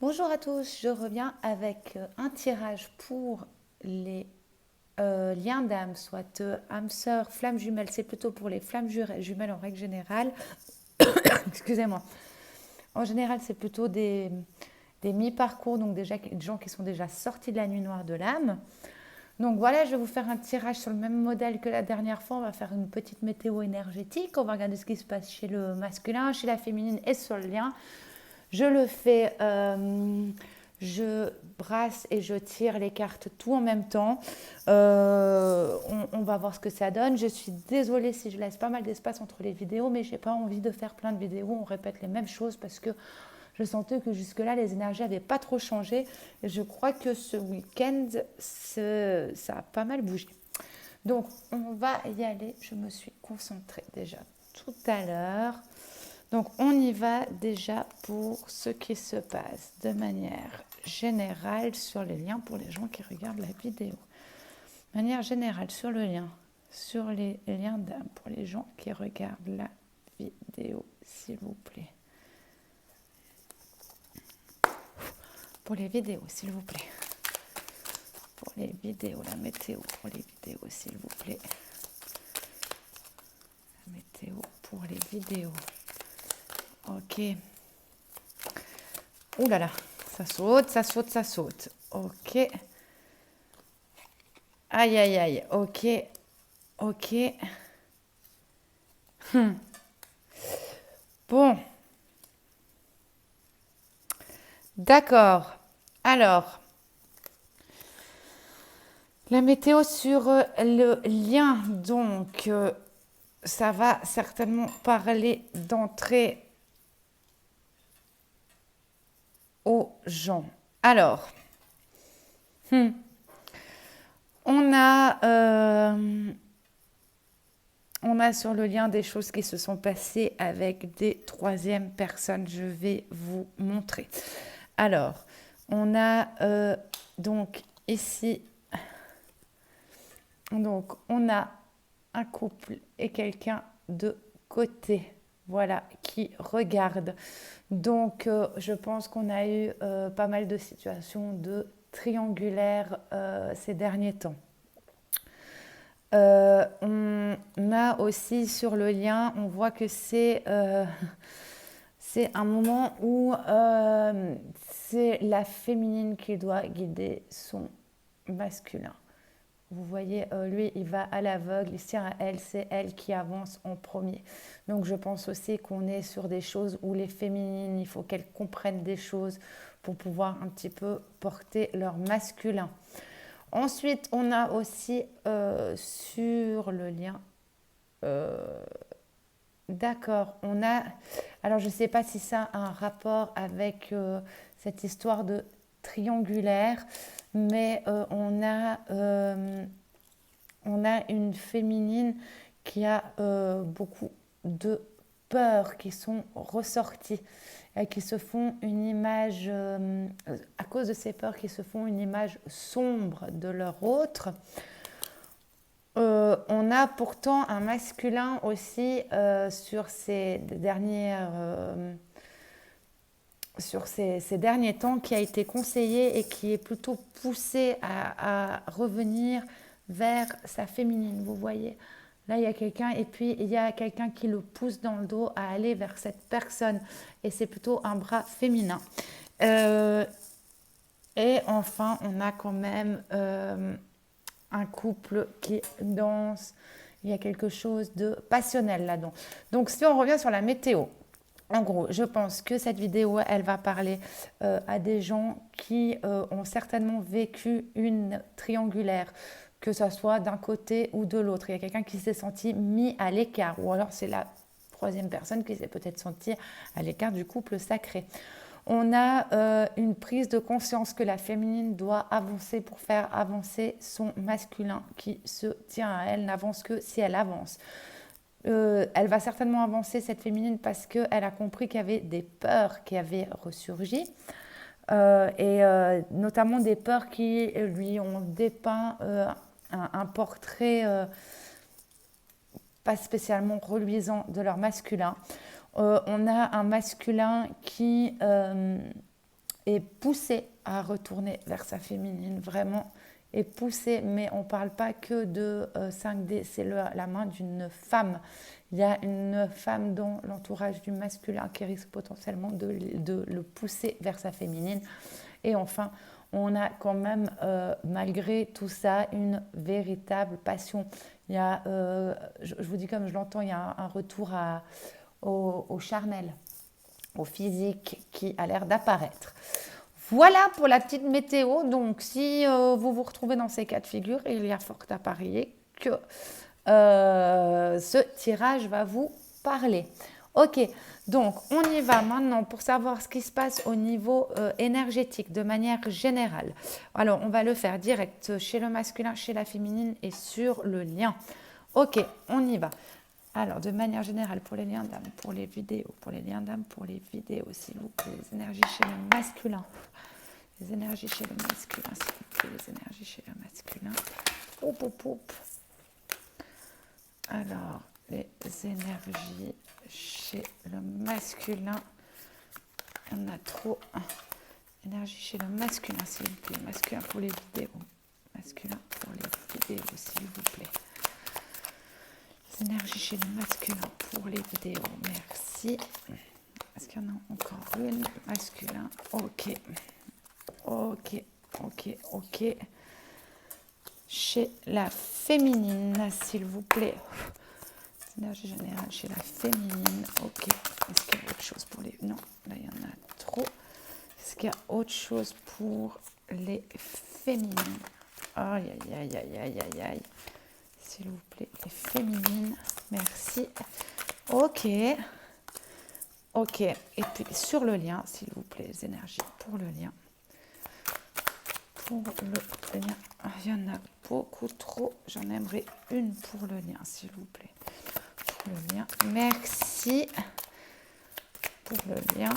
Bonjour à tous, je reviens avec un tirage pour les liens d'âme, soit âme sœur, flamme jumelle, c'est plutôt pour les flammes jumelles en règle générale. Excusez-moi. En général, c'est plutôt des mi-parcours, donc déjà des gens qui sont déjà sortis de la nuit noire de l'âme. Donc voilà, je vais vous faire un tirage sur le même modèle que la dernière fois. On va faire une petite météo énergétique. On va regarder ce qui se passe chez le masculin, chez la féminine et sur le lien. Je le fais, je brasse et je tire les cartes tout en même temps. On va voir ce que ça donne. Je suis désolée si je laisse pas mal d'espace entre les vidéos, mais j'ai pas envie de faire plein de vidéos. On répète les mêmes choses parce que je sentais que jusque-là, les énergies n'avaient pas trop changé. Et je crois que ce week-end, ça a pas mal bougé. Donc, on va y aller. Je me suis concentrée déjà tout à l'heure. Donc, on y va déjà pour ce qui se passe de manière générale sur les liens pour les gens qui regardent la vidéo. De manière générale sur le lien, sur les liens d'âme pour les gens qui regardent la vidéo, s'il vous plaît. Pour les vidéos, s'il vous plaît. Pour les vidéos, la météo pour les vidéos, s'il vous plaît. La météo pour les vidéos. Ok. Ouh là là, ça saute, ça saute, ça saute. Ok. Aïe, aïe, aïe. Ok. Ok. Bon. D'accord. Alors, la météo sur le lien. Donc, ça va certainement parler d'entrée aux gens. Alors, on a sur le lien des choses qui se sont passées avec des troisièmes personnes. Je vais vous montrer. Alors, on a donc ici, donc on a un couple et quelqu'un de côté, voilà, qui regarde. Donc, je pense qu'on a eu pas mal de situations de triangulaires ces derniers temps. On a aussi sur le lien, on voit que c'est un moment où c'est la féminine qui doit guider son masculin. Vous voyez, lui, il va à l'aveugle, il se tient à elle, c'est elle qui avance en premier. Donc je pense aussi qu'on est sur des choses où les féminines, il faut qu'elles comprennent des choses pour pouvoir un petit peu porter leur masculin. Ensuite, on a aussi sur le lien, d'accord, on a, alors je ne sais pas si ça a un rapport avec cette histoire de triangulaire, mais on a une féminine qui a beaucoup de peurs qui sont ressorties et qui se font une image, à cause de ces peurs, qui se font une image sombre de leur autre. On a pourtant un masculin aussi sur ces derniers temps qui a été conseillé et qui est plutôt poussé à revenir vers sa féminine. Vous voyez, là il y a quelqu'un et puis il y a quelqu'un qui le pousse dans le dos à aller vers cette personne et c'est plutôt un bras féminin. Euh, et enfin, on a quand même un couple qui danse. Il y a quelque chose de passionnel là-dedans. Donc si on revient sur la météo, en gros, je pense que cette vidéo, elle va parler à des gens qui ont certainement vécu une triangulaire, que ce soit d'un côté ou de l'autre. Il y a quelqu'un qui s'est senti mis à l'écart, ou alors c'est la troisième personne qui s'est peut-être sentie à l'écart du couple sacré. On a une prise de conscience que la féminine doit avancer pour faire avancer son masculin qui se tient à elle, n'avance que si elle avance. Elle va certainement avancer, cette féminine, parce qu'elle a compris qu'il y avait des peurs qui avaient ressurgi, et notamment des peurs qui lui ont dépeint un portrait pas spécialement reluisant de leur masculin. On a un masculin qui est poussé à retourner vers sa féminine, vraiment est poussé, mais on ne parle pas que de 5D, c'est la main d'une femme. Il y a une femme dans l'entourage du masculin qui risque potentiellement de le pousser vers sa féminine. Et enfin, on a quand même, malgré tout ça, une véritable passion. Il y a, je vous dis comme je l'entends, il y a un retour au charnel, au physique qui a l'air d'apparaître. Voilà pour la petite météo. Donc, si vous vous retrouvez dans ces cas de figure, il y a fort à parier que ce tirage va vous parler. Ok, donc on y va maintenant pour savoir ce qui se passe au niveau énergétique de manière générale. Alors, on va le faire direct chez le masculin, chez la féminine et sur le lien. Ok, on y va. Alors, de manière générale, pour les liens d'âme, pour les vidéos, s'il vous plaît, les énergies chez le masculin. Les énergies chez le masculin, s'il vous plaît, les énergies chez le masculin. Alors, les énergies chez le masculin. Il y en a trop. Énergie chez le masculin, s'il vous plaît. Masculin pour les vidéos. Masculin pour les vidéos, s'il vous plaît. Les énergies chez le masculin pour les vidéos. Merci. Est-ce qu'il y en a encore une? Masculin. Ok. Chez la féminine, s'il vous plaît. Énergie générale chez la féminine. Ok. Est-ce qu'il y a autre chose pour les... Non, là, il y en a trop. Est-ce qu'il y a autre chose pour les féminines? Aïe, aïe, aïe, aïe, aïe, aïe. S'il vous plaît, les féminines. Merci. Ok. Et puis, sur le lien, s'il vous plaît, les énergies pour le lien. Pour le lien. Il y en a beaucoup trop. J'en aimerais une pour le lien, s'il vous plaît. Pour le lien. Merci. Pour le lien.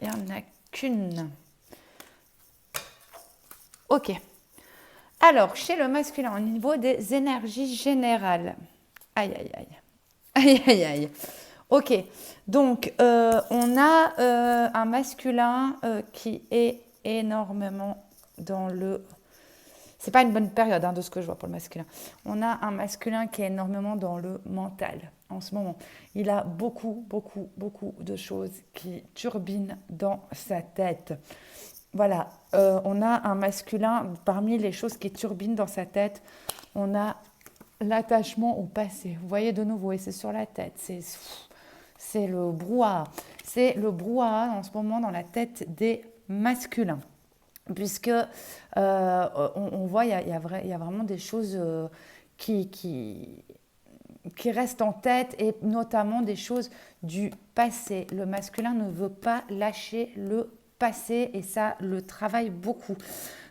Il n'y en a qu'une. Ok. Alors, chez le masculin, au niveau des énergies générales. Aïe, aïe, aïe. Aïe, aïe, aïe. Ok. Donc, on a un masculin qui est énormément dans le... C'est pas une bonne période de ce que je vois pour le masculin. On a un masculin qui est énormément dans le mental en ce moment. Il a beaucoup de choses qui turbinent dans sa tête. Voilà, on a un masculin, parmi les choses qui turbinent dans sa tête, on a l'attachement au passé. Vous voyez de nouveau, et c'est sur la tête, c'est le brouhaha. C'est le brouhaha en ce moment dans la tête des masculins. Puisque on voit, il y a vraiment des choses qui restent en tête, et notamment des choses du passé. Le masculin ne veut pas lâcher le passé, et ça le travaille beaucoup.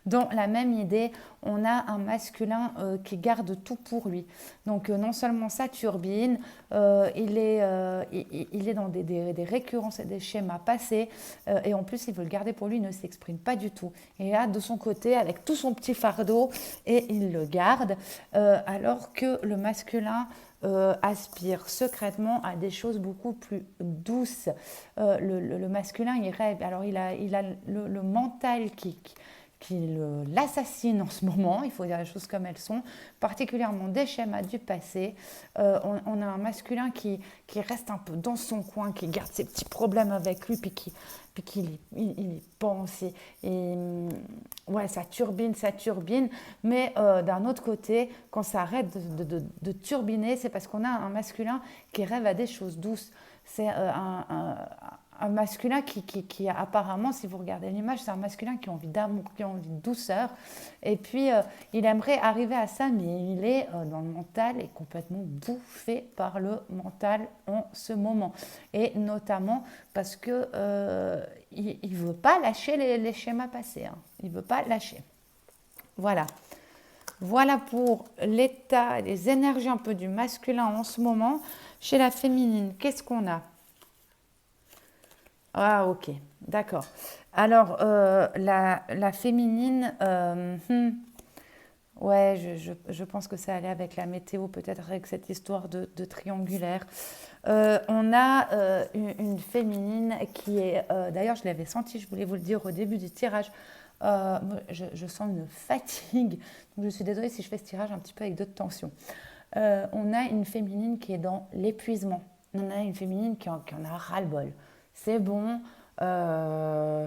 Dans la même idée, on a un masculin qui garde tout pour lui. Donc non seulement ça turbine, il est dans des récurrences et des schémas passés, et en plus il veut le garder pour lui, il ne s'exprime pas du tout. Et là, de son côté, avec tout son petit fardeau, et il le garde, alors que le masculin aspire secrètement à des choses beaucoup plus douces. Le masculin, il rêve. Alors il a le mental qui l'assassine en ce moment, il faut dire les choses comme elles sont, particulièrement des schémas du passé. On a un masculin qui reste un peu dans son coin, qui garde ses petits problèmes avec lui, puis qu'il y pense, et ouais, ça turbine, mais d'un autre côté, quand ça arrête de turbiner, c'est parce qu'on a un masculin qui rêve à des choses douces. C'est un masculin qui apparemment, si vous regardez l'image, c'est un masculin qui a envie d'amour, qui a envie de douceur. Et puis, il aimerait arriver à ça, mais il est dans le mental et complètement bouffé par le mental en ce moment. Et notamment parce que il ne veut pas lâcher les schémas passés. Il ne veut pas lâcher. Voilà. Voilà pour l'état, les énergies un peu du masculin en ce moment. Chez la féminine, qu'est-ce qu'on a ? Ah, ok, d'accord. Alors, la féminine, Ouais, je pense que ça allait avec la météo, peut-être avec cette histoire de triangulaire. On a une féminine qui est, d'ailleurs je l'avais senti, je voulais vous le dire au début du tirage. Moi, je sens une fatigue, donc je suis désolée si je fais ce tirage un petit peu avec d'autres tensions. On a une féminine qui est dans l'épuisement. On a une féminine qui en a ras-le-bol. C'est bon. euh,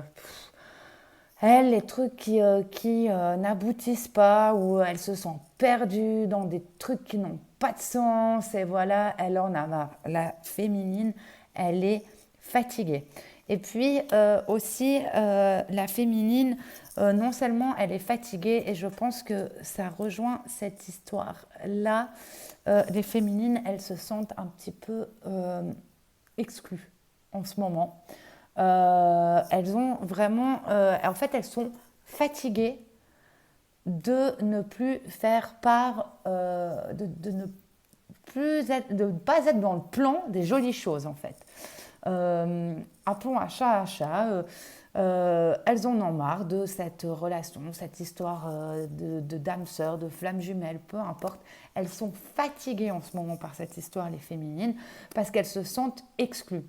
Elle, les trucs qui n'aboutissent pas, ou elle se sent perdue dans des trucs qui n'ont pas de sens, et voilà, elle en a marre. La féminine, elle est fatiguée. Et puis aussi, la féminine, non seulement elle est fatiguée, et je pense que ça rejoint cette histoire-là, les féminines, elles se sentent un petit peu exclues en ce moment. Elles ont vraiment, en fait, elles sont fatiguées de ne plus faire part, de ne plus être, de ne pas être dans le plan des jolies choses en fait. Appelons un chat à chat. Elles en ont marre de cette relation, cette histoire de d'âme sœur, de flamme jumelle, peu importe. Elles sont fatiguées en ce moment par cette histoire, les féminines, parce qu'elles se sentent exclues.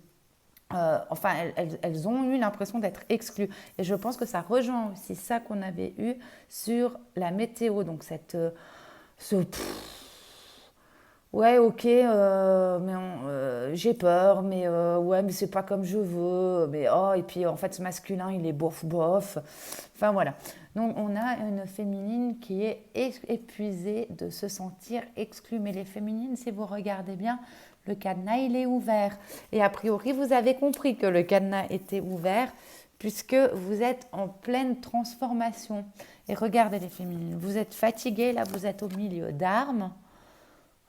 Enfin, elles ont eu l'impression d'être exclues. Et je pense que ça rejoint aussi ça qu'on avait eu sur la météo. Donc, ouais, ok, mais j'ai peur, mais ouais, mais c'est pas comme je veux. Mais oh, et puis en fait, ce masculin, il est bof bof. Enfin, voilà. Donc, on a une féminine qui est épuisée de se sentir exclue. Mais les féminines, si vous regardez bien, le cadenas, il est ouvert. Et a priori, vous avez compris que le cadenas était ouvert puisque vous êtes en pleine transformation. Et regardez les féminines, vous êtes fatiguées, là, vous êtes au milieu d'armes.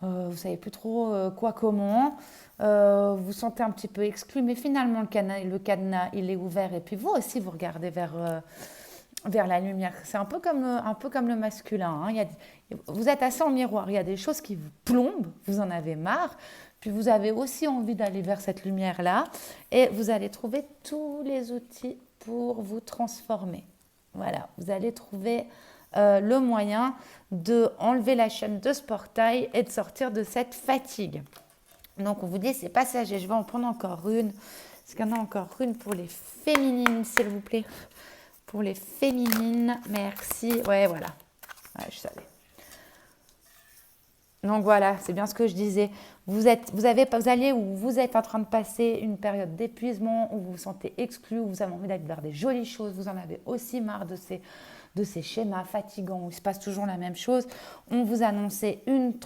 Vous savez plus trop quoi comment, vous vous sentez un petit peu exclu, mais finalement le cadenas, il est ouvert et puis vous aussi vous regardez vers la lumière. C'est un peu comme le masculin. Hein. Vous êtes assez en miroir, il y a des choses qui vous plombent, vous en avez marre, puis vous avez aussi envie d'aller vers cette lumière-là et vous allez trouver tous les outils pour vous transformer. Voilà, vous allez trouver le moyen de enlever la chaîne de ce portail et de sortir de cette fatigue. Donc on vous dit c'est passager, je vais en prendre encore une. Est-ce qu'il y en a encore une pour les féminines, s'il vous plaît? Pour les féminines, merci. Ouais, voilà. Ouais, je savais. Donc voilà, c'est bien ce que je disais. Vous allez ou vous êtes en train de passer une période d'épuisement où vous vous sentez exclu, où vous avez envie d'aller vers des jolies choses, vous en avez aussi marre de ces schémas fatigants où il se passe toujours la même chose. On vous annonçait une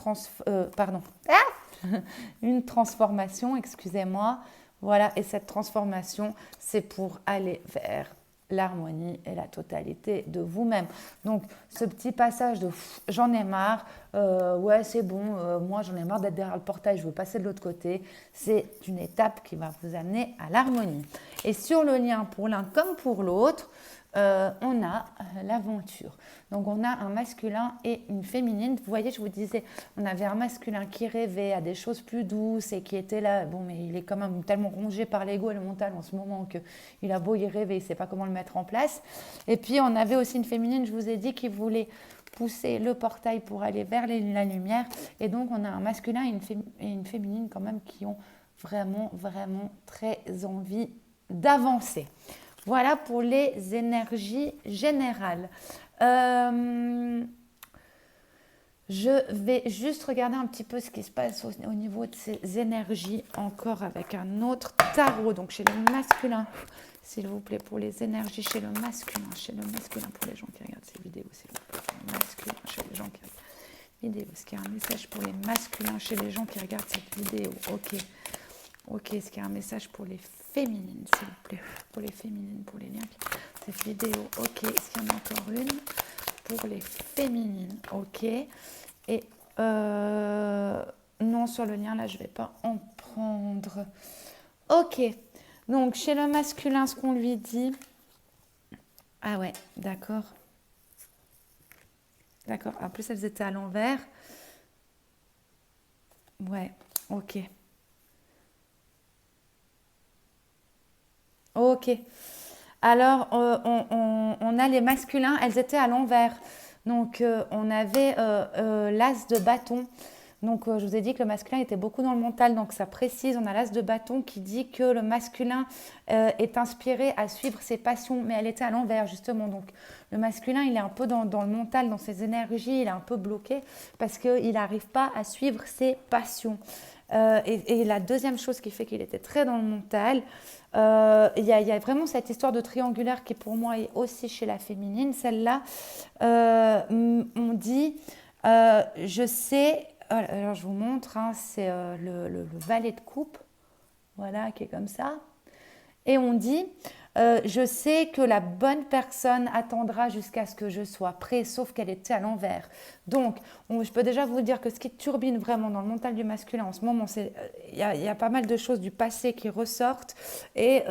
transformation, excusez-moi. Voilà, et cette transformation, c'est pour aller vers l'harmonie et la totalité de vous-même. Donc, ce petit passage de j'en ai marre, ouais, c'est bon, moi j'en ai marre d'être derrière le portail, je veux passer de l'autre côté, c'est une étape qui va vous amener à l'harmonie. Et sur le lien pour l'un comme pour l'autre, on a l'aventure. Donc on a un masculin et une féminine. Vous voyez, je vous disais, on avait un masculin qui rêvait à des choses plus douces et qui était là. Bon, mais il est quand même tellement rongé par l'ego et le mental en ce moment qu'il a beau y rêver, il ne sait pas comment le mettre en place. Et puis on avait aussi une féminine, je vous ai dit, qui voulait pousser le portail pour aller vers la lumière. Et donc on a un masculin et une féminine quand même qui ont vraiment, vraiment très envie d'avancer. Voilà pour les énergies générales. Je vais juste regarder un petit peu ce qui se passe au niveau de ces énergies encore avec un autre tarot. Donc chez le masculin, s'il vous plaît, pour les énergies chez le masculin pour les gens qui regardent ces vidéos, s'il vous plaît, pour les masculins chez les gens qui regardent vidéos. Est-ce qu'il y a un message pour les masculins chez les gens qui regardent cette vidéo? Ok, est-ce qu'il y a un message pour les féminines, s'il vous plaît? Pour les féminines, pour les liens cette vidéo. Ok, est-ce qu'il y en a encore une pour les féminines? Ok. Et non, sur le lien, là, je ne vais pas en prendre. Ok. Donc, chez le masculin, ce qu'on lui dit... Ah ouais, d'accord. D'accord. En plus, elles étaient à l'envers. Ouais, ok. Ok. Alors, on a les masculins, elles étaient à l'envers. Donc, on avait l'as de bâton. Donc, je vous ai dit que le masculin était beaucoup dans le mental, donc ça précise, on a l'as de bâton qui dit que le masculin est inspiré à suivre ses passions, mais elle était à l'envers, justement. Donc, le masculin, il est un peu dans le mental, dans ses énergies, il est un peu bloqué parce qu'il n'arrive pas à suivre ses passions. Et la deuxième chose qui fait qu'il était très dans le mental, il y a vraiment cette histoire de triangulaire qui pour moi est aussi chez la féminine. Celle-là, on dit, je sais, alors je vous montre, hein, c'est le valet de coupe, voilà, qui est comme ça. Et on dit, je sais que la bonne personne attendra jusqu'à ce que je sois prêt, sauf qu'elle était à l'envers. Donc, je peux déjà vous dire que ce qui turbine vraiment dans le mental du masculin en ce moment, il y a pas mal de choses du passé qui ressortent. Et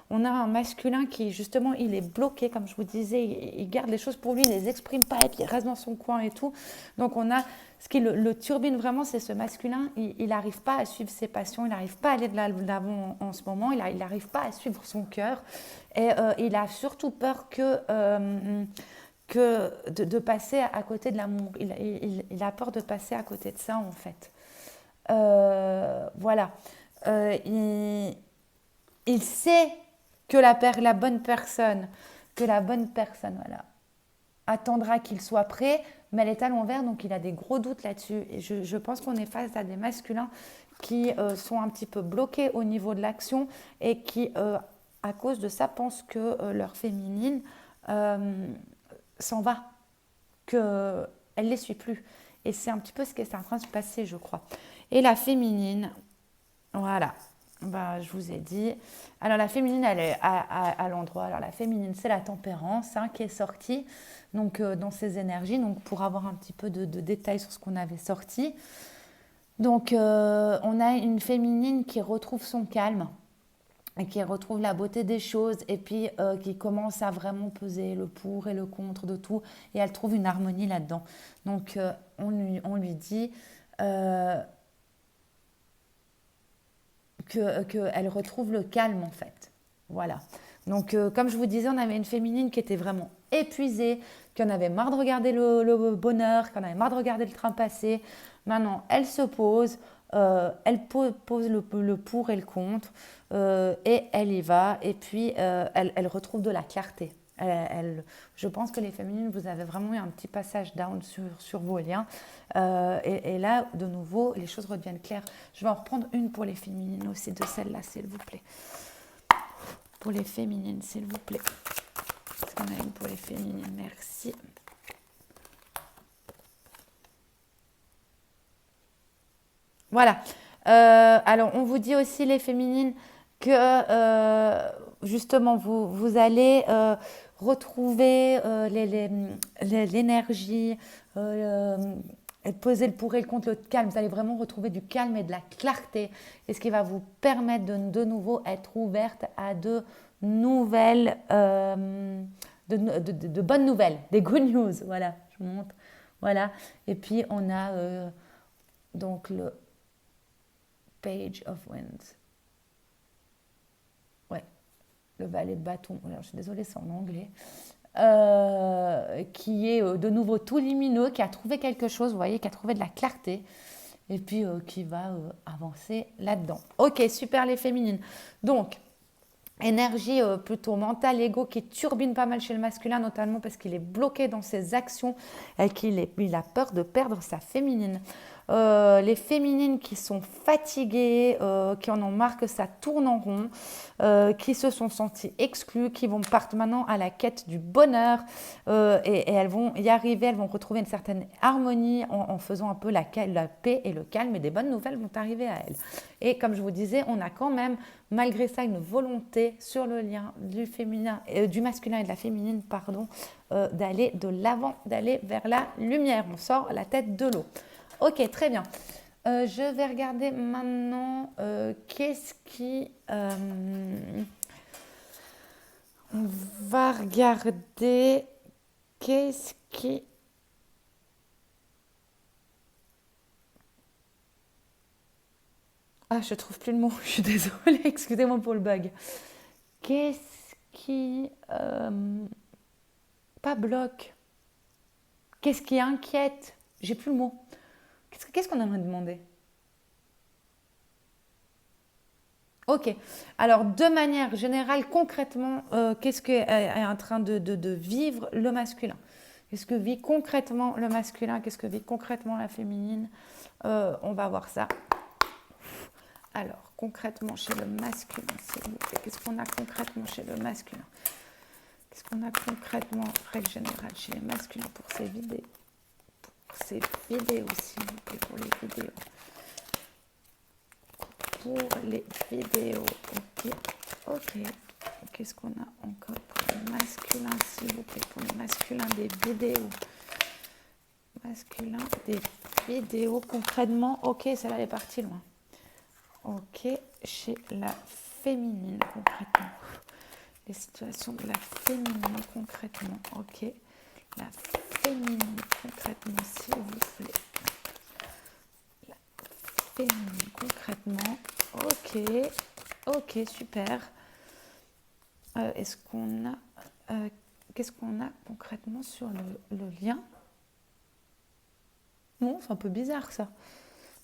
on a un masculin qui, justement, il est bloqué, comme je vous disais, il garde les choses pour lui, il ne les exprime pas, et puis il reste dans son coin et tout. Donc, ce qui le turbine vraiment, c'est ce masculin. Il n'arrive pas à suivre ses passions, il n'arrive pas à aller de l'avant en ce moment, il n'arrive pas à suivre son cœur. Et il a surtout peur que de passer à côté de l'amour. Il a peur de passer à côté de ça, en fait. Voilà. Euh, il, il sait que la bonne personne, voilà, attendra qu'il soit prêt, mais elle est à l'envers, donc il a des gros doutes là-dessus. Et je pense qu'on est face à des masculins qui sont un petit peu bloqués au niveau de l'action et qui, à cause de ça, pensent que leur féminine euh, s'en va, qu'elle ne les suit plus. Et c'est un petit peu ce qui est en train de se passer, je crois. Et la féminine, voilà, bah, je vous ai dit. Alors la féminine, elle est à l'endroit. Alors la féminine, c'est la tempérance, hein, qui est sortie donc, dans ses énergies. Donc pour avoir un petit peu de détails sur ce qu'on avait sorti. Donc on a une féminine qui retrouve son calme et qui retrouve la beauté des choses et puis qui commence à vraiment peser le pour et le contre de tout et elle trouve une harmonie là-dedans. Donc on lui dit euh, qu'elle retrouve le calme en fait. Voilà. Donc comme je vous disais, on avait une féminine qui était vraiment épuisée, qui en avait marre de regarder le bonheur, qui en avait marre de regarder le train passer. Maintenant, elle se pose, elle pose le pour et le contre, et elle y va, et puis elle retrouve de la clarté. Je pense que les féminines, vous avez vraiment eu un petit passage down sur vos liens. Et là, de nouveau, les choses redeviennent claires. Je vais en reprendre une pour les féminines aussi, de celle-là, s'il vous plaît. Pour les féminines, s'il vous plaît. Est-ce qu'on a une pour les féminines? Merci. Voilà. Alors, on vous dit aussi, les féminines, que justement, vous allez retrouver l'énergie, poser le pour et le contre, le calme. Vous allez vraiment retrouver du calme et de la clarté. Et ce qui va vous permettre de nouveau être ouverte à de nouvelles, de bonnes nouvelles, des good news. Voilà, je vous montre. Voilà. Et puis, on a donc le Page of Wands. Ouais, le valet de bâton. Alors, je suis désolée, c'est en anglais. Qui est de nouveau tout lumineux, qui a trouvé quelque chose, vous voyez, qui a trouvé de la clarté, et puis qui va avancer là-dedans. Ok, super les féminines. Donc, énergie plutôt mentale, ego qui turbine pas mal chez le masculin, notamment parce qu'il est bloqué dans ses actions et il a peur de perdre sa féminine. Les féminines qui sont fatiguées, qui en ont marre que ça tourne en rond, qui se sont senties exclues, qui partent maintenant à la quête du bonheur, et elles vont y arriver, elles vont retrouver une certaine harmonie en faisant un peu la paix et le calme, et des bonnes nouvelles vont arriver à elles. Et comme je vous disais, on a quand même, malgré ça, une volonté sur le lien du féminin, du masculin et de la féminine, pardon, d'aller de l'avant, d'aller vers la lumière. On sort la tête de l'eau. Ok, très bien. Je vais regarder maintenant qu'est-ce qui... on va regarder qu'est-ce qui... Ah, je trouve plus le mot. Je suis désolée. Excusez-moi pour le bug. Qu'est-ce qui... pas bloque. Qu'est-ce qui inquiète? J'ai plus le mot. Qu'est-ce qu'on aimerait demander? Ok. Alors, de manière générale, concrètement, qu'est-ce qu'est en train de vivre le masculin? Qu'est-ce que vit concrètement le masculin? Qu'est-ce que vit concrètement la féminine? On va voir ça. Alors, concrètement chez le masculin, s'il vous plaît, qu'est-ce qu'on a concrètement chez le masculin? Qu'est-ce qu'on a concrètement, règle générale, chez les masculins pour ces vidéos? Pour ces vidéos, s'il vous plaît, pour les vidéos. Pour les vidéos, ok. Ok. Qu'est-ce qu'on a encore pour les masculins, s'il vous plaît, pour les masculins des vidéos? Masculin des vidéos, concrètement, ok, celle-là elle est partie loin. Ok, chez la féminine, concrètement. Les situations de la féminine, concrètement. Ok, la féminine, concrètement, s'il vous plaît. La féminine, concrètement. Ok, ok, super. Est-ce qu'on a... qu'est-ce qu'on a concrètement sur le lien? Non, c'est un peu bizarre, ça.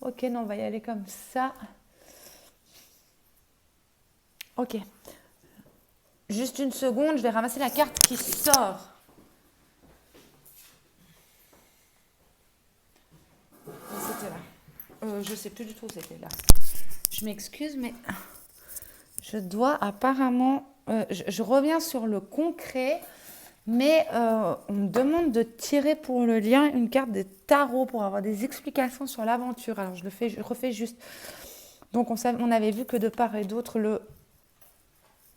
Ok, non, on va y aller comme ça. Ok. Juste une seconde, je vais ramasser la carte qui sort. C'était là. Je sais plus du tout où c'était là. Je m'excuse, mais je dois apparemment... je reviens sur le concret, mais on me demande de tirer pour le lien une carte des tarots pour avoir des explications sur l'aventure. Alors je refais juste. Donc on avait vu que de part et d'autre, le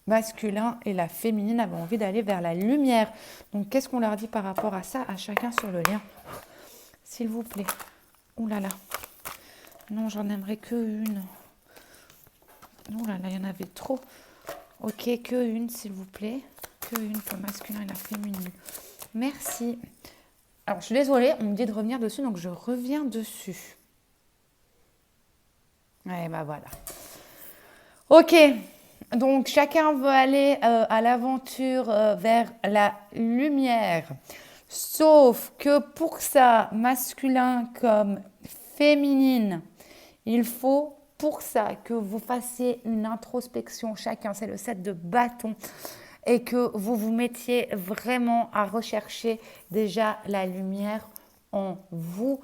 masculin et la féminine avaient envie d'aller vers la lumière. Donc qu'est-ce qu'on leur dit par rapport à ça, à chacun sur le lien? S'il vous plaît. Ouh là là. Non, j'en aimerais que une. Ouh là là, il y en avait trop. Ok, que une, s'il vous plaît. Que une pour le masculin et la féminine. Merci. Alors, je suis désolée, on me dit de revenir dessus, donc je reviens dessus. Ouais, bah voilà. Ok, donc chacun veut aller à l'aventure vers la lumière. Sauf que pour ça, masculin comme féminine, il faut pour ça que vous fassiez une introspection chacun. C'est le 7 de bâton. Et que vous vous mettiez vraiment à rechercher déjà la lumière en vous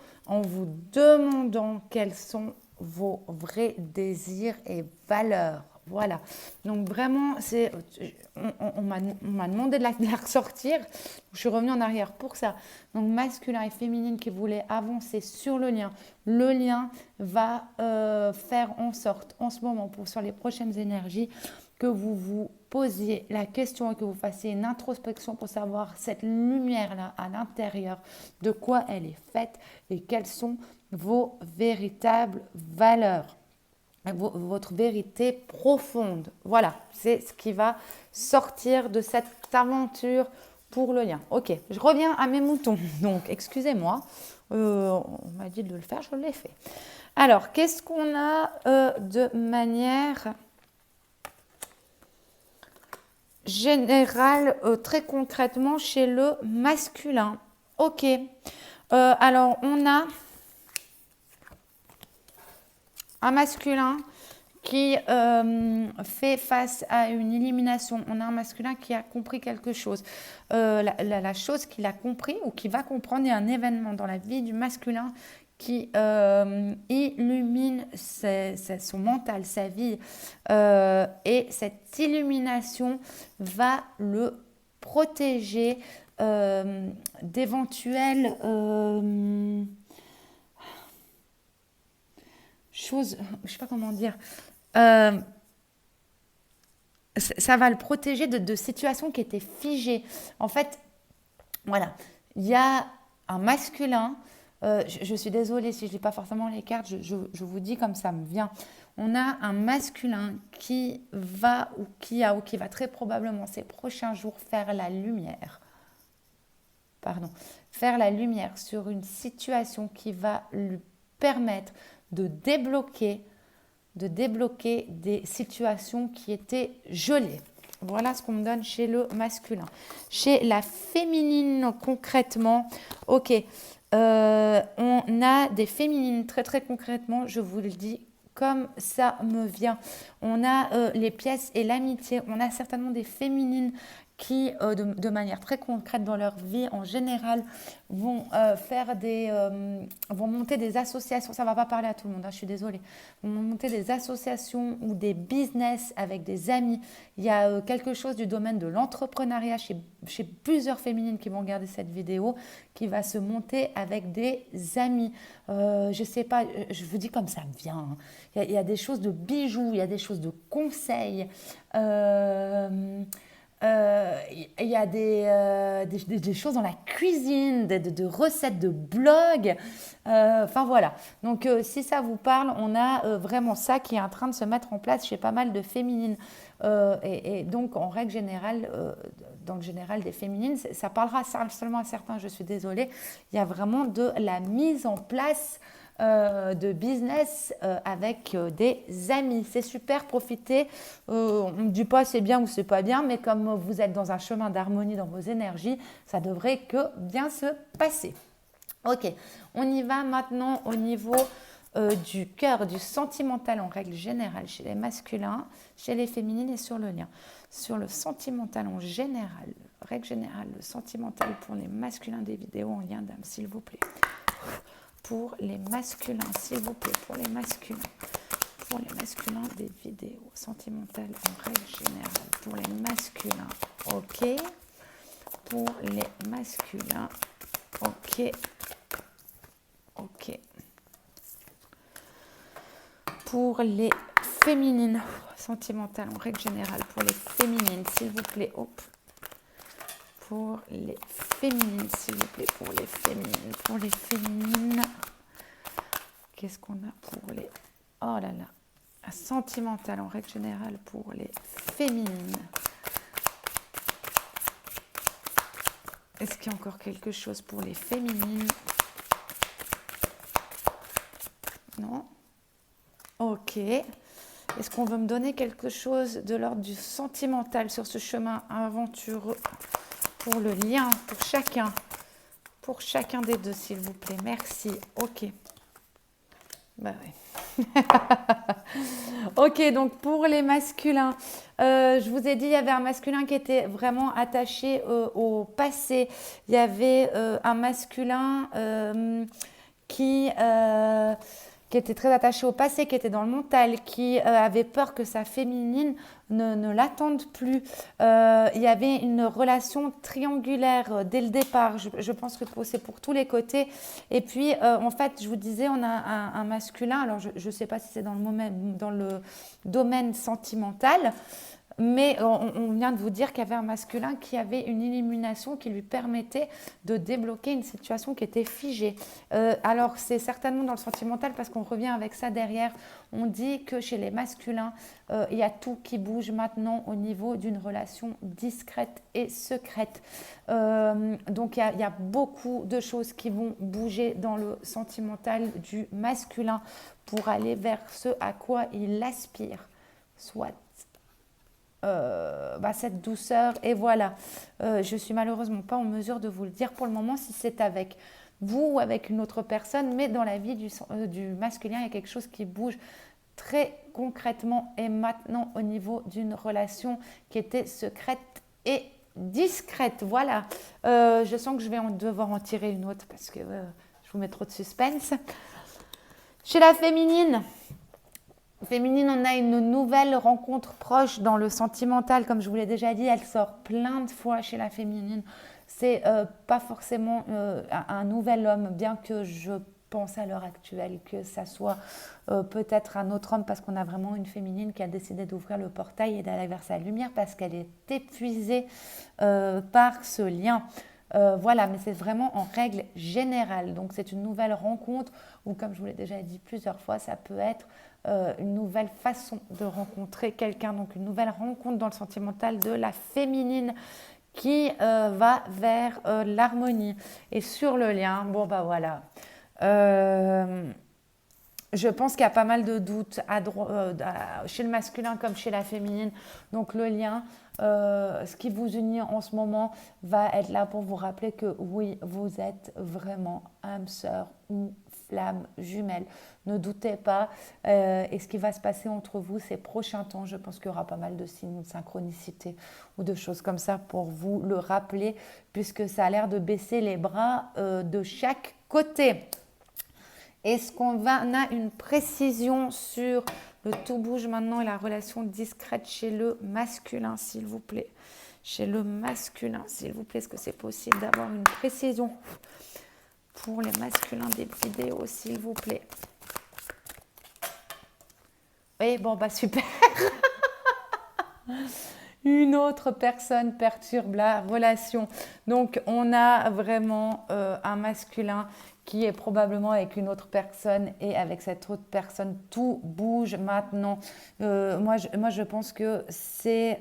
demandant quels sont vos vrais désirs et valeurs. Voilà. Donc vraiment, on m'a demandé de la ressortir. Je suis revenue en arrière pour ça. Donc masculin et féminine qui voulaient avancer sur le lien. Le lien va faire en sorte, en ce moment, sur les prochaines énergies, que vous vous posiez la question et que vous fassiez une introspection pour savoir cette lumière-là à l'intérieur, de quoi elle est faite et quelles sont vos véritables valeurs, votre vérité profonde. Voilà, c'est ce qui va sortir de cette aventure pour le lien. Ok, je reviens à mes moutons. Donc, excusez-moi, on m'a dit de le faire, je l'ai fait. Alors, qu'est-ce qu'on a de manière générale, très concrètement, chez le masculin? Ok, alors on a un masculin qui fait face à une élimination. On a un masculin qui a compris quelque chose. La chose qu'il a compris ou qu'il va comprendre, il y a un événement dans la vie du masculin qui illumine son mental, sa vie. Et cette illumination va le protéger d'éventuelles choses, je ne sais pas comment dire, ça va le protéger de situations qui étaient figées. En fait, voilà, il y a un masculin, je suis désolée si je ne lis pas forcément les cartes, je vous dis comme ça me vient. On a un masculin qui va ou qui va très probablement ces prochains jours faire la lumière. Faire la lumière sur une situation qui va lui permettre de débloquer des situations qui étaient gelées. Voilà ce qu'on me donne chez le masculin. Chez la féminine, concrètement, ok, on a des féminines très très concrètement, je vous le dis comme ça me vient. On a les pièces et l'amitié, on a certainement des féminines qui, de manière très concrète dans leur vie en général, vont vont monter des associations. Ça ne va pas parler à tout le monde, hein, je suis désolée. Vont monter des associations ou des business avec des amis. Il y a quelque chose du domaine de l'entrepreneuriat chez plusieurs féminines qui vont regarder cette vidéo, qui va se monter avec des amis. Je ne sais pas, je vous dis comme ça me vient. Hein. Il y a des choses de bijoux, il y a des choses de conseils. Il y a des choses dans la cuisine, de recettes de blog. Enfin voilà. Donc si ça vous parle, on a vraiment ça qui est en train de se mettre en place chez pas mal de féminines. Et donc en règle générale, dans le général des féminines, ça parlera seulement à certains, je suis désolée. Il y a vraiment de la mise en place de business avec des amis. C'est super, profitez. On ne dit pas c'est bien ou c'est pas bien, mais comme vous êtes dans un chemin d'harmonie dans vos énergies, ça devrait que bien se passer. Ok, on y va maintenant au niveau du cœur, du sentimental en règle générale chez les masculins, chez les féminines et sur le lien. Sur le sentimental en général, règle générale, le sentimental pour les masculins des vidéos en lien d'âme, s'il vous plaît. Pour les masculins, s'il vous plaît, pour les masculins des vidéos sentimentales en règle générale, pour les masculins, ok, pour les masculins, ok, ok, pour les féminines sentimentales en règle générale, pour les féminines, s'il vous plaît, hop. Pour les féminines, s'il vous plaît, pour les féminines. Qu'est-ce qu'on a pour les... Oh là là, sentimental en règle générale pour les féminines. Est-ce qu'il y a encore quelque chose pour les féminines? Non. Ok. Est-ce qu'on veut me donner quelque chose de l'ordre du sentimental sur ce chemin aventureux? Pour le lien, pour chacun des deux, s'il vous plaît. Merci. Ok. Bah oui. Ok, donc pour les masculins, je vous ai dit, il y avait un masculin qui était vraiment attaché au passé. Il y avait un masculin qui était très attaché au passé, qui était dans le mental, qui avait peur que sa féminine ne l'attende plus. Il y avait une relation triangulaire dès le départ. Je pense que c'est pour tous les côtés. Et puis, en fait, je vous disais, on a un masculin. Alors, je ne sais pas si c'est dans le domaine sentimental, mais on vient de vous dire qu'il y avait un masculin qui avait une illumination qui lui permettait de débloquer une situation qui était figée. Alors, c'est certainement dans le sentimental parce qu'on revient avec ça derrière. On dit que chez les masculins, il y a tout qui bouge maintenant au niveau d'une relation discrète et secrète. Donc, il y a beaucoup de choses qui vont bouger dans le sentimental du masculin pour aller vers ce à quoi il aspire. Soit cette douceur et voilà, je suis malheureusement pas en mesure de vous le dire pour le moment si c'est avec vous ou avec une autre personne, mais dans la vie du masculin il y a quelque chose qui bouge très concrètement et maintenant au niveau d'une relation qui était secrète et discrète. Voilà, je sens que je vais devoir en tirer une autre parce que je vous mets trop de suspense. Chez la féminine, on a une nouvelle rencontre proche dans le sentimental. Comme je vous l'ai déjà dit, elle sort plein de fois chez la féminine. C'est pas forcément un nouvel homme, bien que je pense à l'heure actuelle que ça soit peut-être un autre homme, parce qu'on a vraiment une féminine qui a décidé d'ouvrir le portail et d'aller vers sa lumière parce qu'elle est épuisée par ce lien. Voilà, mais c'est vraiment en règle générale. Donc c'est une nouvelle rencontre ou comme je vous l'ai déjà dit plusieurs fois, ça peut être une nouvelle façon de rencontrer quelqu'un. Donc une nouvelle rencontre dans le sentimental de la féminine qui va vers l'harmonie. Et sur le lien, bon bah voilà. Je pense qu'il y a pas mal de doutes chez le masculin comme chez la féminine. Donc le lien, ce qui vous unit en ce moment, va être là pour vous rappeler que oui, vous êtes vraiment âme sœur ou flamme jumelle. Ne doutez pas. Et ce qui va se passer entre vous ces prochains temps, je pense qu'il y aura pas mal de signes de synchronicité ou de choses comme ça pour vous le rappeler, puisque ça a l'air de baisser les bras de chaque côté. Est-ce qu'on a une précision sur le tout bouge maintenant et la relation discrète chez le masculin, s'il vous plaît? Chez le masculin, s'il vous plaît, est-ce que c'est possible d'avoir une précision pour les masculins des vidéos, s'il vous plaît? Oui, bon, bah super. Une autre personne perturbe la relation. Donc, on a vraiment un masculin qui est probablement avec une autre personne et avec cette autre personne, tout bouge maintenant. Moi, je pense que c'est,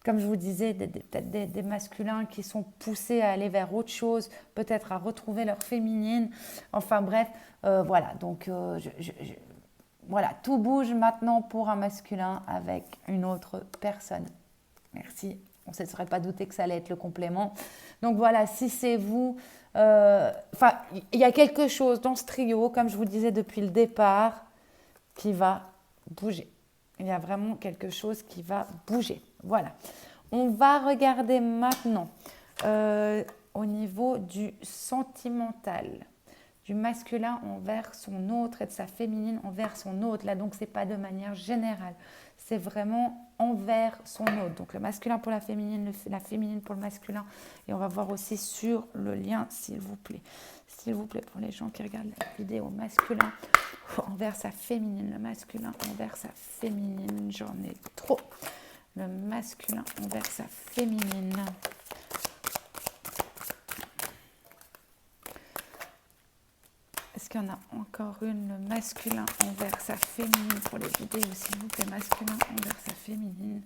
comme je vous disais, peut-être des masculins qui sont poussés à aller vers autre chose, peut-être à retrouver leur féminine. Enfin bref, voilà. Donc, voilà, tout bouge maintenant pour un masculin avec une autre personne. Merci. On ne se serait pas douté que ça allait être le complément. Donc voilà, si c'est vous, il y a quelque chose dans ce trio, comme je vous disais depuis le départ, qui va bouger. Il y a vraiment quelque chose qui va bouger. Voilà. On va regarder maintenant au niveau du sentimental, du masculin envers son autre et de sa féminine envers son autre. Là, donc, ce n'est pas de manière générale. C'est vraiment envers son autre. Donc, le masculin pour la féminine pour le masculin. Et on va voir aussi sur le lien, s'il vous plaît. S'il vous plaît, pour les gens qui regardent la vidéo, masculin envers sa féminine. Le masculin envers sa féminine. J'en ai trop. Le masculin envers sa féminine. Est-ce qu'il y en a encore une? Le masculin envers sa féminine pour les vidéos, s'il vous plaît. Masculin envers sa féminine.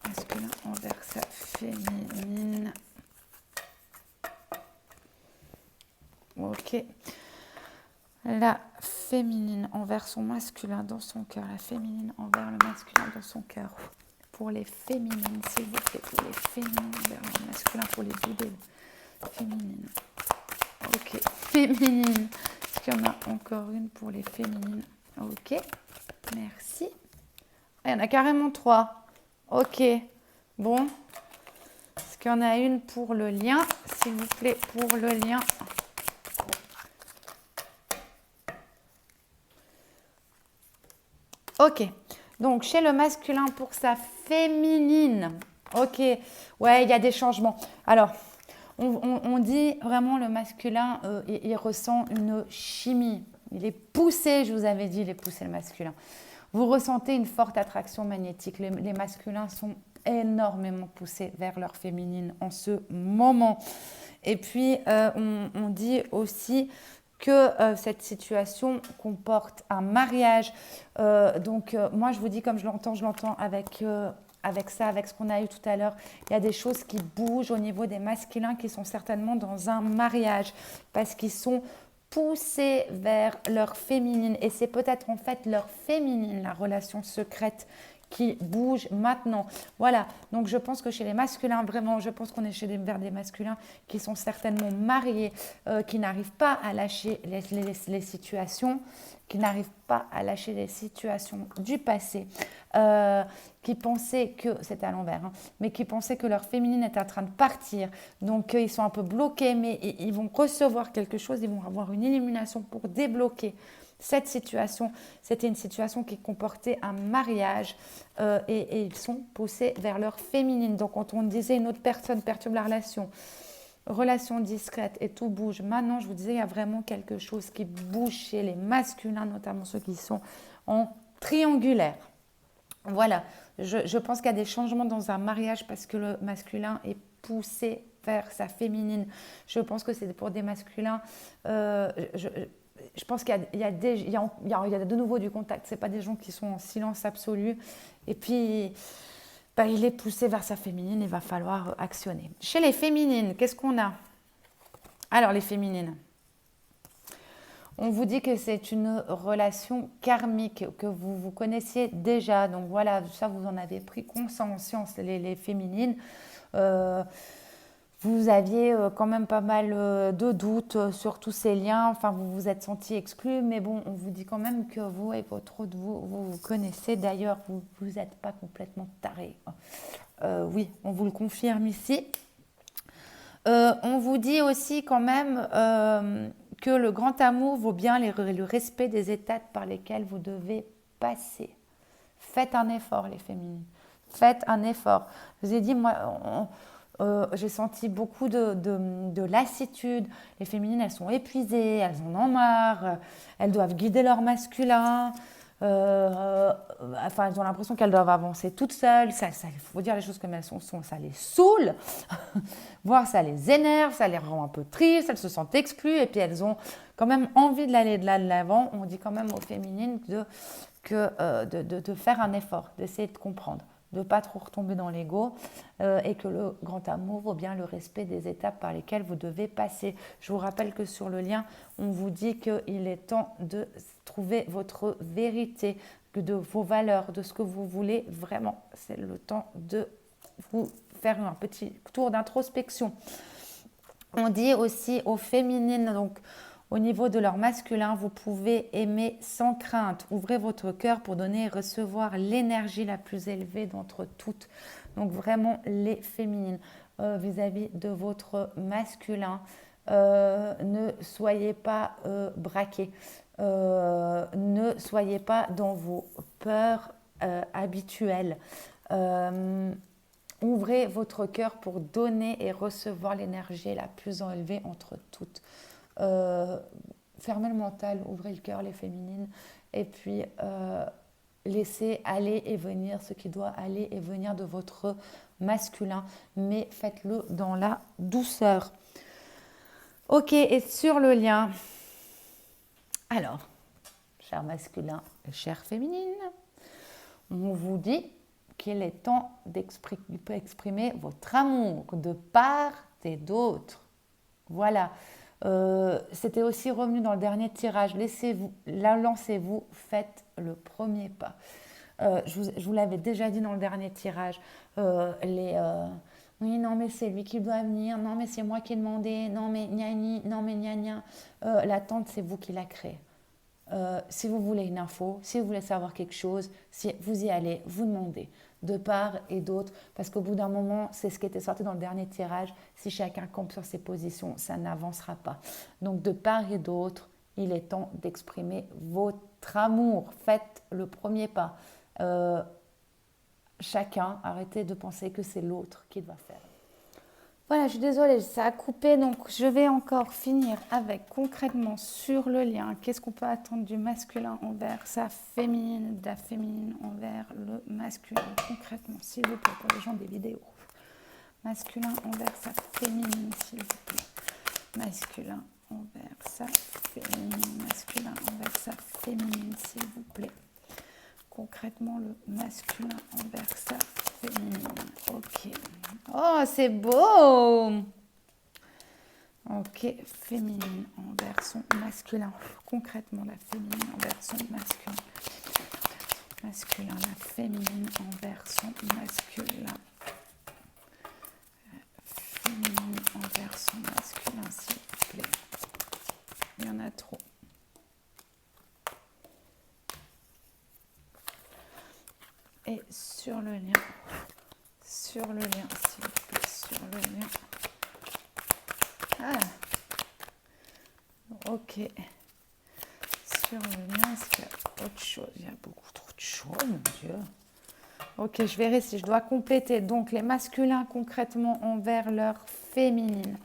Masculin envers sa féminine. Ok. La féminine envers son masculin dans son cœur. La féminine envers le masculin dans son cœur. Pour les féminines, s'il vous plaît. Pour les féminines envers le masculin pour les vidéos. Féminine. Ok. Féminine. Est-ce qu'il y en a encore une pour les féminines? Ok. Merci. Ah, il y en a carrément 3. Ok. Bon. Est-ce qu'il y en a une pour le lien? S'il vous plaît, pour le lien. Ok. Donc, chez le masculin pour sa féminine. Ok. Ouais, il y a des changements. Alors, on dit vraiment le masculin, il ressent une chimie. Il est poussé, je vous avais dit, il est poussé le masculin. Vous ressentez une forte attraction magnétique. Les masculins sont énormément poussés vers leur féminine en ce moment. Et puis, on dit aussi que cette situation comporte un mariage. Moi, je vous dis comme je l'entends avec ça, avec ce qu'on a eu tout à l'heure, il y a des choses qui bougent au niveau des masculins qui sont certainement dans un mariage parce qu'ils sont poussés vers leur féminine. Et c'est peut-être en fait leur féminine, la relation secrète qui bouge maintenant. Voilà, donc je pense que chez les masculins, vraiment, je pense qu'on est vers des masculins qui sont certainement mariés, qui n'arrivent pas à lâcher les situations, qui n'arrivent pas à lâcher les situations du passé, qui pensaient que, c'était à l'envers, mais qui pensaient que leur féminine était en train de partir. Donc, ils sont un peu bloqués, mais ils vont recevoir quelque chose, ils vont avoir une illumination pour débloquer cette situation. C'était une situation qui comportait un mariage et ils sont poussés vers leur féminine. Donc, quand on disait une autre personne perturbe la relation discrète et tout bouge. Maintenant, je vous disais, il y a vraiment quelque chose qui bouge chez les masculins, notamment ceux qui sont en triangulaire. Voilà, je pense qu'il y a des changements dans un mariage parce que le masculin est poussé vers sa féminine. Je pense que c'est pour des masculins... je pense qu'il y a de nouveau du contact. Ce n'est pas des gens qui sont en silence absolu. Et puis, il est poussé vers sa féminine. Il va falloir actionner. Chez les féminines, qu'est-ce qu'on a? Alors, les féminines. On vous dit que c'est une relation karmique, que vous vous connaissiez déjà. Donc voilà, ça vous en avez pris conscience, les féminines. Euh, Vous aviez quand même pas mal de doutes sur tous ces liens. Enfin, vous vous êtes senti exclu, mais bon, on vous dit quand même que vous et votre autre vous connaissez. D'ailleurs, vous n'êtes pas complètement tarés. Oui, on vous le confirme ici. On vous dit aussi quand même que le grand amour vaut bien le respect des étapes par lesquelles vous devez passer. Faites un effort, les féminines. Faites un effort. Je vous ai dit, moi, j'ai senti beaucoup de lassitude. Les féminines, elles sont épuisées, elles en ont marre, elles doivent guider leur masculin. Enfin, elles ont l'impression qu'elles doivent avancer toutes seules. Il faut dire les choses comme elles sont, ça les saoule, voire ça les énerve, ça les rend un peu tristes, elles se sentent exclues et puis elles ont quand même envie d'aller de l'avant. On dit quand même aux féminines de faire un effort, d'essayer de comprendre, de ne pas trop retomber dans l'ego et que le grand amour vaut bien le respect des étapes par lesquelles vous devez passer. Je vous rappelle que sur le lien, on vous dit qu'il est temps de trouver votre vérité, de vos valeurs, de ce que vous voulez vraiment. C'est le temps de vous faire un petit tour d'introspection. On dit aussi aux féminines, donc au niveau de leur masculin, vous pouvez aimer sans crainte. Ouvrez votre cœur pour donner et recevoir l'énergie la plus élevée d'entre toutes. Donc vraiment les féminines vis-à-vis de votre masculin. Ne soyez pas braqués. Ne soyez pas dans vos peurs habituelles. Ouvrez votre cœur pour donner et recevoir l'énergie la plus élevée entre toutes. Fermez le mental, ouvrez le cœur, les féminines, et puis laissez aller et venir ce qui doit aller et venir de votre masculin, mais faites-le dans la douceur. Ok, et sur le lien, alors, cher masculin et chère féminine, on vous dit qu'il est temps d'exprimer votre amour de part et d'autre. Voilà. C'était aussi revenu dans le dernier tirage. Lancez-vous, faites le premier pas. Je vous l'avais déjà dit dans le dernier tirage. Oui, non, mais c'est lui qui doit venir. Non, mais c'est moi qui ai demandé. Non, mais gnani. Non, mais gna gna. L'attente, c'est vous qui la créez. Si vous voulez une info, si vous voulez savoir quelque chose, si vous y allez, vous demandez de part et d'autre, parce qu'au bout d'un moment, c'est ce qui était sorti dans le dernier tirage, si chacun campe sur ses positions, ça n'avancera pas. Donc de part et d'autre, il est temps d'exprimer votre amour. Faites le premier pas. Chacun, arrêtez de penser que c'est l'autre qui doit faire. Voilà, je suis désolée, ça a coupé, donc je vais encore finir avec concrètement sur le lien. Qu'est-ce qu'on peut attendre du masculin envers sa féminine, de la féminine envers le masculin, concrètement, s'il vous plaît, pour les gens des vidéos. Masculin envers sa féminine, s'il vous plaît. Masculin envers sa féminine, masculin envers sa féminine, s'il vous plaît. Concrètement, le masculin envers sa féminine. Ok. Oh, c'est beau! Ok, féminine envers son masculin. Concrètement, la féminine envers son masculin. Masculin, la féminine envers son masculin. Féminine envers son masculin, s'il vous plaît. Il y en a trop. Et sur le lien, s'il vous plaît, sur le lien. Ah, ok. Sur le lien, est-ce qu'il y a autre chose? Il y a beaucoup trop de choses, mon Dieu. Ok, je verrai si je dois compléter. Donc, les masculins concrètement envers leur féminine.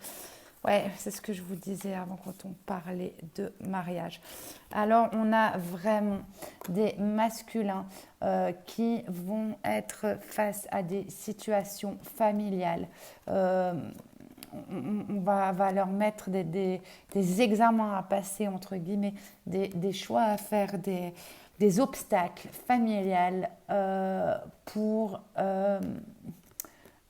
Ouais, c'est ce que je vous disais avant quand on parlait de mariage. Alors, on a vraiment des masculins qui vont être face à des situations familiales. On va leur mettre des examens à passer, entre guillemets, des choix à faire, des obstacles familiales pour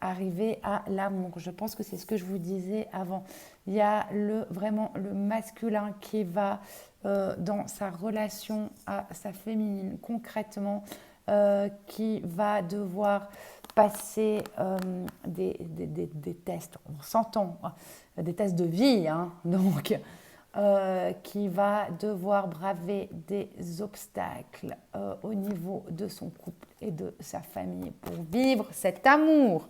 arriver à l'amour. Je pense que c'est ce que je vous disais avant. Il y a vraiment le masculin qui va dans sa relation à sa féminine, concrètement, qui va devoir passer des tests, on s'entend, des tests de vie, hein, donc qui va devoir braver des obstacles au niveau de son couple et de sa famille pour vivre cet amour.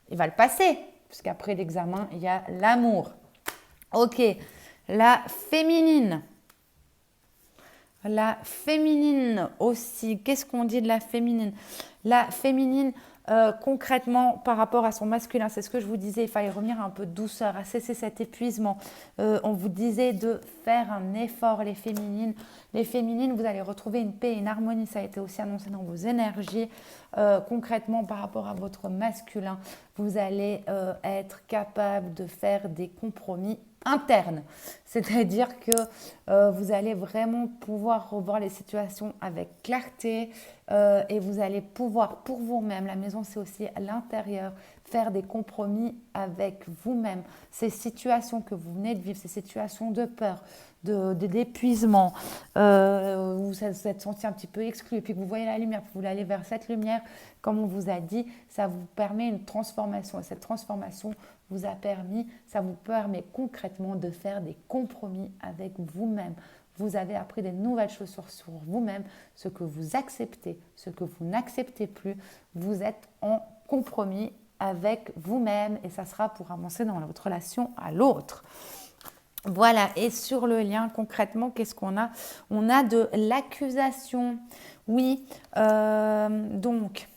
Il va le passer, puisqu'après l'examen, il y a l'amour. Ok, la féminine. La féminine aussi, qu'est-ce qu'on dit de la féminine? La féminine, concrètement, par rapport à son masculin, c'est ce que je vous disais, il fallait revenir un peu de douceur, à cesser cet épuisement. On vous disait de faire un effort, les féminines. Les féminines, vous allez retrouver une paix et une harmonie, ça a été aussi annoncé dans vos énergies. Concrètement, par rapport à votre masculin, vous allez être capable de faire des compromis interne. C'est-à-dire que vous allez vraiment pouvoir revoir les situations avec clarté et vous allez pouvoir pour vous-même, la maison c'est aussi à l'intérieur, faire des compromis avec vous-même. Ces situations que vous venez de vivre, ces situations de peur, d'épuisement, où vous êtes senti un petit peu exclu et puis que vous voyez la lumière, vous voulez aller vers cette lumière, comme on vous a dit, ça vous permet une transformation et cette transformation ça vous permet concrètement de faire des compromis avec vous-même. Vous avez appris des nouvelles choses sur vous-même, ce que vous acceptez, ce que vous n'acceptez plus. Vous êtes en compromis avec vous-même et ça sera pour avancer dans votre relation à l'autre. Voilà, et sur le lien, concrètement, qu'est-ce qu'on a? On a de l'accusation. Oui, donc...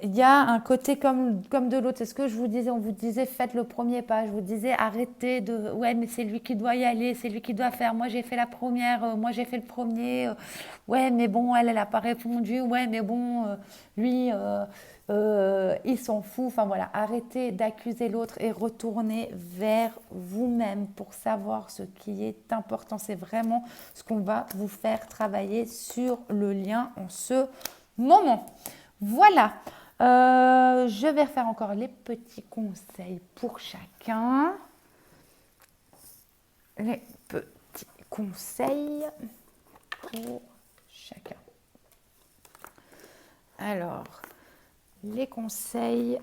il y a un côté comme de l'autre. C'est ce que je vous disais. On vous disait faites le premier pas. Je vous disais arrêtez de ouais mais c'est lui qui doit y aller, c'est lui qui doit faire. Moi j'ai fait la première, moi j'ai fait le premier. Ouais mais bon elle a pas répondu. Ouais mais bon lui il s'en fout. Enfin voilà, arrêtez d'accuser l'autre et retournez vers vous-même pour savoir ce qui est important. C'est vraiment ce qu'on va vous faire travailler sur le lien en ce moment. Voilà, je vais refaire encore les petits conseils pour chacun. Les petits conseils pour chacun. Alors, les conseils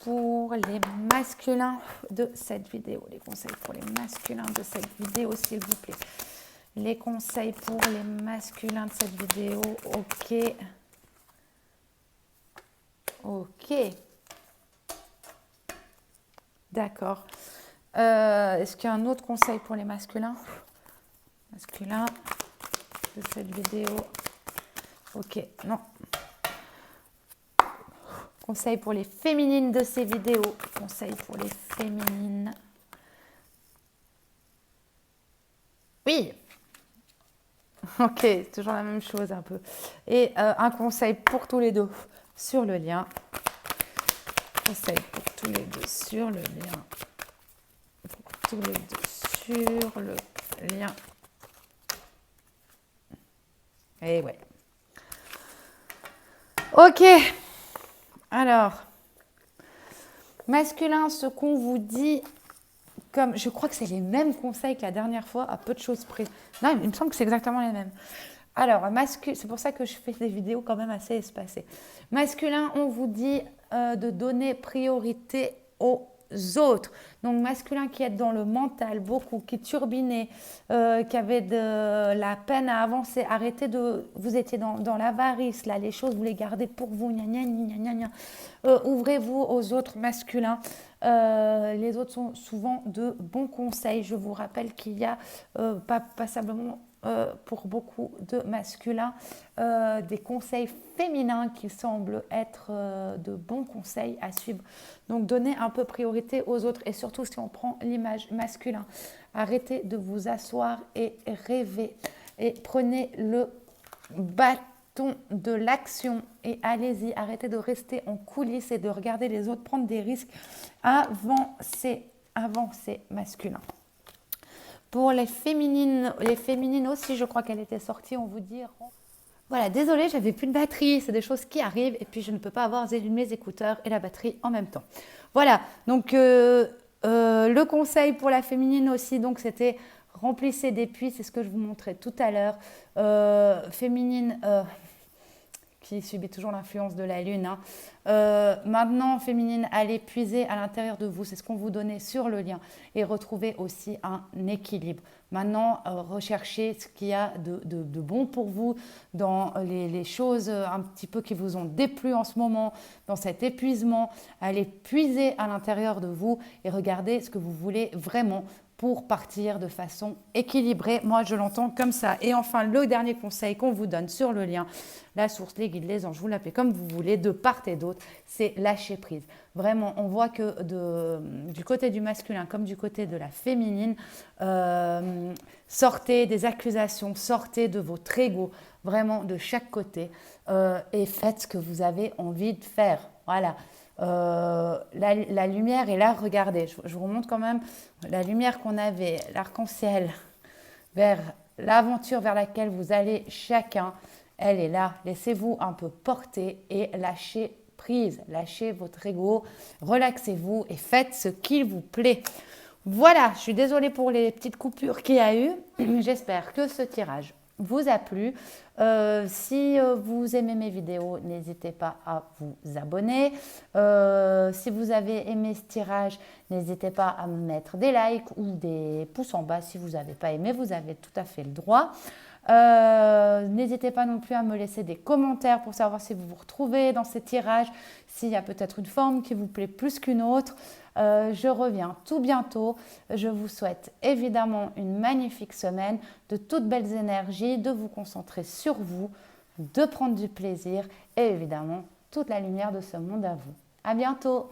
pour les masculins de cette vidéo. Les conseils pour les masculins de cette vidéo, s'il vous plaît. Les conseils pour les masculins de cette vidéo, ok. Ok. D'accord. Est-ce qu'il y a un autre conseil pour les masculins? Masculins de cette vidéo. Ok, non. Conseil pour les féminines de ces vidéos. Conseil pour les féminines. Oui. Ok, toujours la même chose un peu. Et un conseil pour tous les deux sur le lien. Conseil pour tous les deux sur le lien. Pour tous les deux sur le lien. Et ouais. Ok. Alors, masculin, ce qu'on vous dit, comme je crois que c'est les mêmes conseils que la dernière fois, à peu de choses près. Non, il me semble que c'est exactement les mêmes. Alors, c'est pour ça que je fais des vidéos quand même assez espacées. Masculin, on vous dit de donner priorité aux autres. Donc, masculin qui est dans le mental, beaucoup, qui turbinait, qui avait de la peine à avancer, arrêtez de... Vous étiez dans l'avarice, là, les choses, vous les gardez pour vous, gna gna gna gna gna. Ouvrez-vous aux autres masculins. Les autres sont souvent de bons conseils. Je vous rappelle qu'il y a pas passablement... pour beaucoup de masculins, des conseils féminins qui semblent être de bons conseils à suivre. Donc, donnez un peu priorité aux autres et surtout si on prend l'image masculin, arrêtez de vous asseoir et rêver et prenez le bâton de l'action et allez-y, arrêtez de rester en coulisses et de regarder les autres prendre des risques. Avancez masculin. Pour les féminines aussi, je crois qu'elle était sortie, on vous dit... Voilà, désolée, j'avais plus de batterie, c'est des choses qui arrivent et puis je ne peux pas avoir mes écouteurs et la batterie en même temps. Voilà, donc Le conseil pour la féminine aussi, donc c'était remplissez des puits, c'est ce que je vous montrais tout à l'heure. Féminine, qui subit toujours l'influence de la lune, hein. Maintenant, féminine, allez puiser à l'intérieur de vous, c'est ce qu'on vous donnait sur le lien, et retrouver aussi un équilibre. Maintenant, recherchez ce qu'il y a de bon pour vous dans les choses un petit peu qui vous ont déplu en ce moment, dans cet épuisement. Allez puiser à l'intérieur de vous et regardez ce que vous voulez vraiment pour partir de façon équilibrée. Moi, je l'entends comme ça. Et enfin, le dernier conseil qu'on vous donne sur le lien, la source, les guides, les anges, vous l'appelez comme vous voulez, de part et d'autre, c'est lâcher prise. Vraiment, on voit que du côté du masculin comme du côté de la féminine, sortez des accusations, sortez de votre ego, vraiment de chaque côté, et faites ce que vous avez envie de faire. Voilà. La lumière est là, regardez, je vous remonte quand même la lumière qu'on avait, l'arc-en-ciel, vers l'aventure vers laquelle vous allez chacun, elle est là. Laissez-vous un peu porter et lâchez prise, lâchez votre ego, relaxez-vous et faites ce qu'il vous plaît. Voilà, je suis désolée pour les petites coupures qu'il y a eu. J'espère que ce tirage vous a plu. Si vous aimez mes vidéos, n'hésitez pas à vous abonner. Si vous avez aimé ce tirage, n'hésitez pas à me mettre des likes ou des pouces en bas. Si vous n'avez pas aimé, vous avez tout à fait le droit. N'hésitez pas non plus à me laisser des commentaires pour savoir si vous vous retrouvez dans ces tirages, s'il y a peut-être une forme qui vous plaît plus qu'une autre. Je reviens tout bientôt. Je vous souhaite évidemment une magnifique semaine, de toutes belles énergies, de vous concentrer sur vous, de prendre du plaisir et évidemment toute la lumière de ce monde à vous. À bientôt!